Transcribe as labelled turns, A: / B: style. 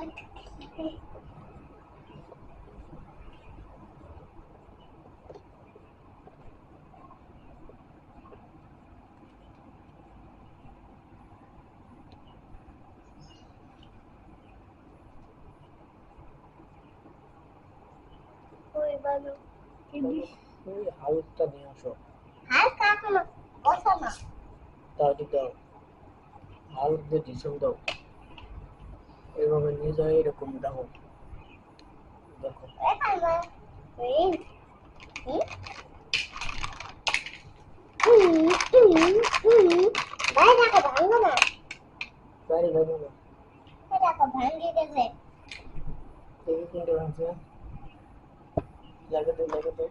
A: ওই বালু কি দিস
B: ওই হালকা নিয়ে আসো।
A: হালকা কোনো বসা না
B: তাড়াতাড়ি দাও, হালকা দিয়ে টিসন দাও, এইভাবে নিয়ে যায় এরকম দেখো দেখো।
A: এখানে এই ভাই দেখো ভাঙবো না
B: বাইরে দেখো না,
A: দেখো ভাঙিয়ে দেবে
B: দেখি কোনটা ভাঙছে, লাগাতে লাগাতে